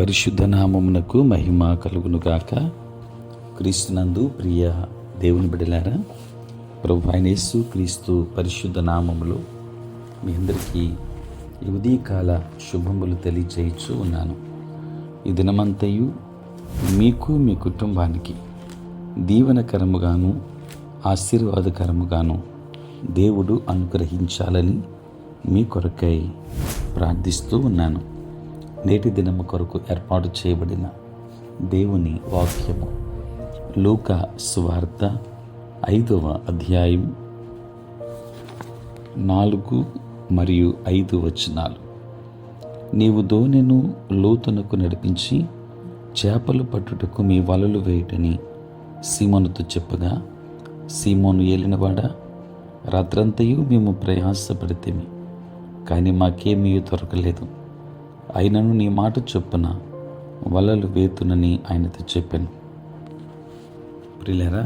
పరిశుద్ధ నామమునకు మహిమ కలుగునుగాక. క్రీస్తునందు ప్రియ దేవుని బిడ్డలారా, ప్రభు అయిన యేసు క్రీస్తు పరిశుద్ధ నామములో మీ అందరికీ ఈ ఉదయకాల శుభములు తెలియచేయచ్చు ఉన్నాను. ఈ దినమంతయు మీకు మీ కుటుంబానికి దీవెనకరముగాను ఆశీర్వాదకరముగాను దేవుడు అనుగ్రహించాలని మీ కొరకై ప్రార్థిస్తూ ఉన్నాను. నేటి దినము కొరకు ఏర్పాటు చేయబడిన దేవుని వాక్యము లూకా సువార్త 5వ అధ్యాయం 4 మరియు 5 వచనాలు. నీవు దోణెను లోతునకు నడిపించి చేపలు పట్టుటకు మీ వలలు వేయటని సీమోనుతో చెప్పగా, సీమోను ఏలినవాడా, రాత్రంతయు మేము ప్రయాసపడితేమి, కానీ మాకేమీ దొరకలేదు. అయినను నీ మాట చొప్పున వలలు వేతునని ఆయనతో చెప్పాను. ప్రియులారా,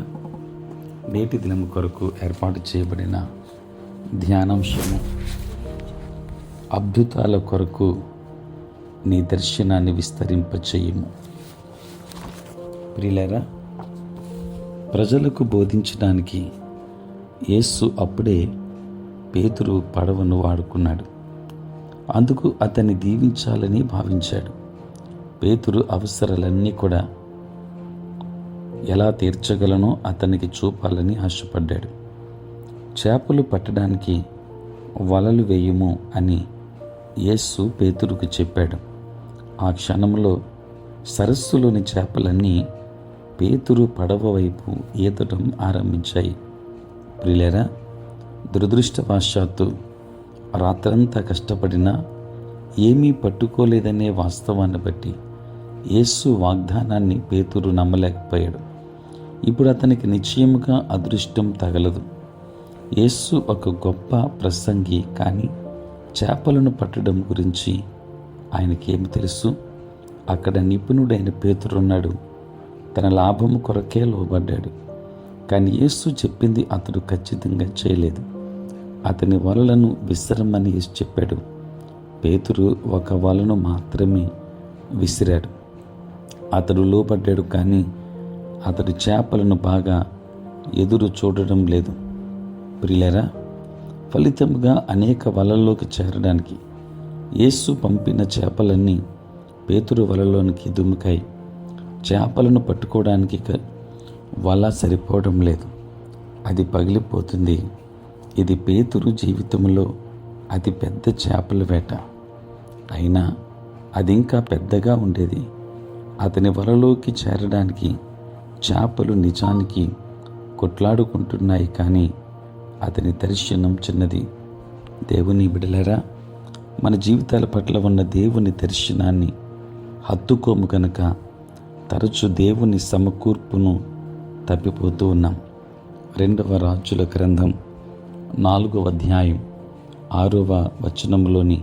నేటి దినం కొరకు ఏర్పాటు చేయబడిన ధ్యానాంశము అద్భుతాల కొరకు నీ దర్శనాన్ని విస్తరింపచేయము. ప్రియులారా, ప్రజలకు బోధించడానికి యేసు అప్పుడే పేతురు పడవను వాడుకున్నాడు. అందుకు అతన్ని దీవించాలని భావించాడు. పేతురు అవసరాలన్నీ కూడా ఎలా తీర్చగలనో అతనికి చూపాలని ఆశపడ్డాడు. చేపలు పట్టడానికి వలలు వేయము అని యేసు పేతురుకు చెప్పాడు. ఆ క్షణంలో సరస్సులోని చేపలన్నీ పేతురు పడవ వైపు ఈదటం ఆరంభించాయి. ప్రియులారా, దురదృష్టవశాత్తు రాత్రంతా కష్టపడినా ఏమీ పట్టుకోలేదనే వాస్తవాన్ని బట్టి యేసు వాగ్దానాన్ని పేతురు నమ్మలేకపోయాడు. ఇప్పుడు అతనికి నిశ్చయముగా అదృష్టం తగలదు. యేసు ఒక గొప్ప ప్రసంగి, కానీ చేపలను పట్టడం గురించి ఆయనకేమి తెలుసు? అక్కడ నిపుణుడైన పేతురున్నాడు. తన లాభము కొరకే లోబడ్డాడు. కానీ యేసు చెప్పింది అతడు ఖచ్చితంగా చేయలేదు. అతని వలలను విసరమని యేసు చెప్పాడు. పేతురు ఒక వలను మాత్రమే విసిరాడు. అతడు లోబడ్డాడు, కానీ అతడు చేపలను బాగా ఎదురు చూడడం లేదు. ప్రియులారా, ఫలితముగా అనేక వలల్లోకి చేరడానికి యేసు పంపిన చేపలన్నీ పేతురు వలలోనికి దుముకాయి. చేపలను పట్టుకోవడానికి వల సరిపోవడం లేదు, అది పగిలిపోతుంది. ఇది పేతురు జీవితంలో అతి పెద్ద చేపల వేట. అయినా అది ఇంకా పెద్దగా ఉండేది. అతని వలలోకి చేరడానికి చేపలు నిజానికి కొట్లాడుకుంటున్నాయి, కానీ అతని దర్శనం చిన్నది. దేవుని బిడలారా, మన జీవితాల పట్ల ఉన్న దేవుని దర్శనాన్ని హత్తుకోము కనుక తరచు దేవుని సమకూర్పును తప్పిపోతూ ఉన్నాం. 2వ రాజుల గ్రంథం 4వ అధ్యాయం 6వ వచనంలోని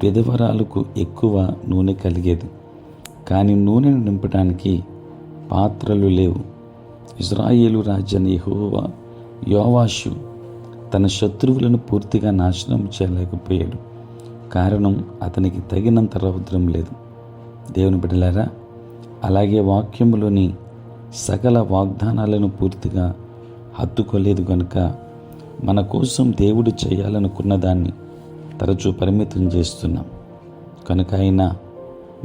విధవరాలకు ఎక్కువ నూనె కలిగేది, కానీ నూనెను నింపడానికి పాత్రలు లేవు. ఇశ్రాయేలు రాజైన యోవాషు తన శత్రువులను పూర్తిగా నాశనం చేయలేకపోయాడు. కారణం అతనికి తగినంత రౌద్రం లేదు. దేవుని బిడ్డలారా, అలాగే వాక్యములోని సకల వాగ్దానాలను పూర్తిగా హత్తుకోలేదు కనుక మన కోసం దేవుడు చేయాలనుకున్న దాన్ని తరచూ పరిమితం చేస్తున్నాం. కనుక ఆయన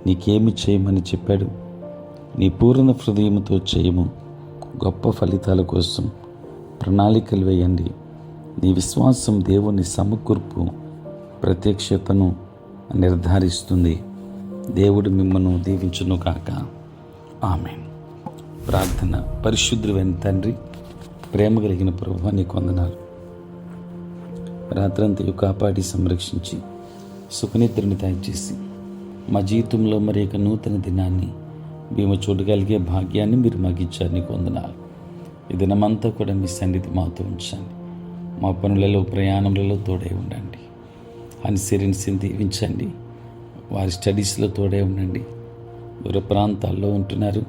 నీకేమి చేయమని చెప్పాడు? నీ పూర్ణ హృదయంతో చేయము. గొప్ప ఫలితాల కోసం ప్రణాళికలు వేయండి. నీ విశ్వాసం దేవుని సమకూర్పు ప్రత్యక్షతను నిర్ధారిస్తుంది. దేవుడు మిమ్మల్ని దీవించును కాక. ఆమేన్. ప్రార్థన. పరిశుద్ధుడైన తండ్రి, ప్రేమ కలిగిన ప్రభువా, నీకు వందనాలు. రాత్రంతయు కాపాడి సంరక్షించి సుఖనిద్రని దయచేసి మా జీవితంలో మరి ఒక నూతన దినాన్ని మేము చూడగలిగే భాగ్యాన్ని మీరు మాకు ఇచ్చారు. నీకు వందనాలు. ఈ దినమంతా కూడా మీ సన్నిధి మాతో ఉంచండి. మా పనులలో ప్రయాణములలో తోడే ఉండండి. అనిసిరిని దీవించండి. వారి స్టడీస్లో తోడే ఉండండి. దూర ప్రాంతాల్లో ఉంటున్నారు,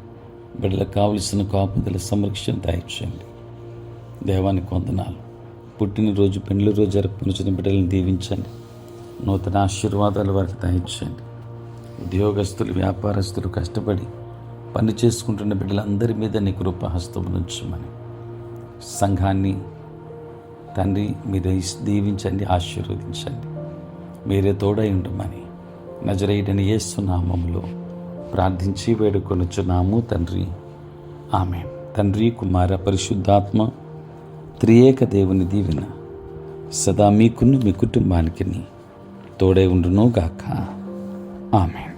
బిడ్డలకు కావలసిన కాపుదల సంరక్షణ దయచేయండి. దేవానికి వందనాలు. పుట్టినరోజు పెండ్లి రోజు జరుపుకుని బిడ్డలను దీవించండి. నూతన ఆశీర్వాదాలు వారికి దయచేయండి. ఉద్యోగస్తులు, వ్యాపారస్తులు కష్టపడి పని చేసుకుంటున్న బిడ్డలందరి మీద నీ కృపాహస్తం ఉంచమని, సంఘాన్ని తండ్రి మీరే దీవించండి, ఆశీర్వదించండి, మీరే తోడై ఉండమని నజరేయుడైన యేసు నామములో ప్రార్థించి వేడుకొనుచున్నాము తండ్రి, ఆమేన్. తండ్రి, కుమార, పరిశుద్ధాత్మ త్రియేక దేవుని దీవెన సదా మీకును మీ కుటుంబానికి తోడై ఉండును గాక. ఆమేన్.